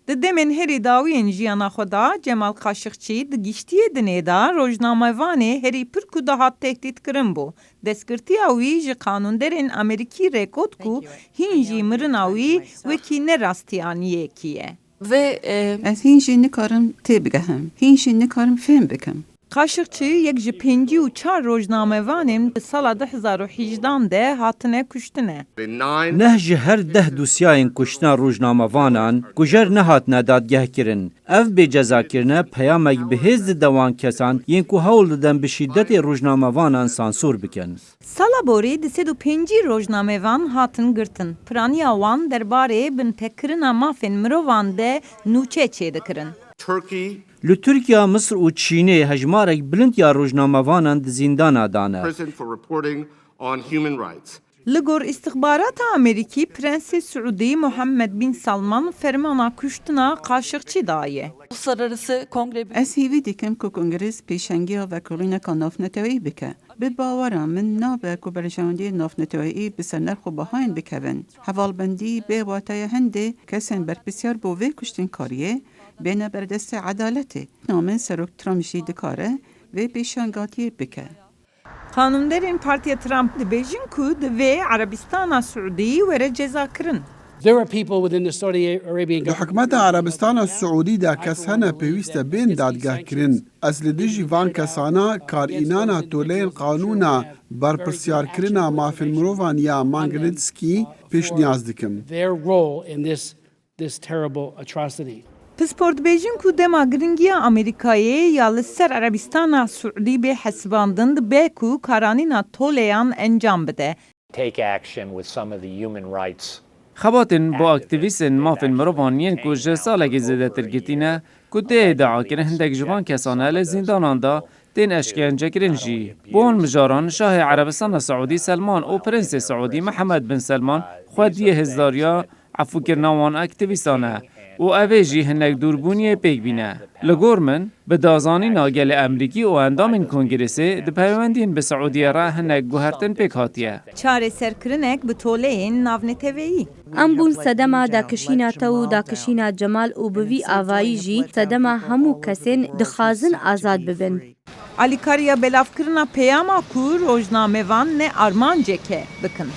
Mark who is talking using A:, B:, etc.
A: Di demên herî dawiyên jiyana xwe da Cemal Kaşıkçı di giştiyê dinê da rojnamevanê herî pir ku dihat tehdîtkirin bû. Destgirtiya wî ji qanûnderên Amerîkî rê got ku hîn jî mirina wî wekî nerastiyaniyekî ye.
B: Ve
C: Ez hîn jî nikarim tê bigihim. Hîn jî nikarim fêm bikim.
A: Kaşıkçı yek ji 54 rojnamevanên di sala 2018 de hatine kuştine.
D: Neh ji her 10 dosyayên kuştina rojnamevanan kujer nehatine dadgehkirin. Ev bêcezakirine peyamek bihêz di dewan kesan yên ku hewl didin bi şîddetê rojnamevanan sansûr bikin.
A: Sala borî di 305 rojnamevan hatin girtin. Piraniya wan derbarê bintekirina mafên mirovan de nûçe çêdikirin.
D: Li Tirkiye, Mısır û Çînê hejmarek bilind ya rojnamevanan di zîndana dane.
A: Li gor istihbarata Amerîkî, Prensê Suudî Muhammed Bin Salman fermana kuştina Kaşıkçı daye.
B: Uluslararası Kongre
C: Ez hîvî dikim ku Kongres pêşengiya vekolîneka navneteweyî bike. Bi bawera min nabe ku berjewendiyên navneteweyî bi ser nerxu bahayên bikevin. Hevalbendî bê wateya hindê kesên berpisyar bû vê kuştinkariyê bêne berdestê edaletê. Namên Serok Trump jî dikare vê pêşangatiyê bike.
A: Qanûnderên Partiya Trump dibêjin ku di vê Arabistana Suudî were cezakirin.
E: There are people within the Saudi Arabian
F: Di hikûmeta Arabistana Suudî de kes hene pêwîst e bên dadgehkirin. Ez li dijî van kesana karînana toleyên qanûna berpirsyarkirina mafên mirovan ya Magnitski pêşniyaz dikim.
E: their role in this terrible atrocity.
A: Pispor dibêjin ku dema giringiya Amerîkayê ya li ser Arabistana Suudî bê hesibandin dibe ku karanîna toleyan encam bide.
G: Take action with some of the human rights.
D: Xebatên bu aktivîstên mafên mirovan yên ku ji salekê zêdetir girtîne ku tê îdiakirin hindek ji van kesan li zîndanan da tên eşkencekirin jî. Bu an mijaran Şahê Erebistana Seûdî Selman û Prensê Seûdî Mihemed Bin Selman xwediye hêzdariya efûkirina wan aktivîstan e û ev ê jî hinek dûrbûniyê pêk bîne. Li gor min, bi dazanîna gelê Emerîkî û endamên Kongresê di peywendiyên bi Seûdiyê re hinek guhertin pêk hatiye.
A: Çareserkirinek bi toleyên navneteweyî.
H: Em bûn sedema dakişîna te û dakişîna Cemal û bi vî avayî jî sedema hemû kesên dixwazin azad bibin.
A: Alîkariya belavkirina peyama ku rojnamevan ne armanceke bikin.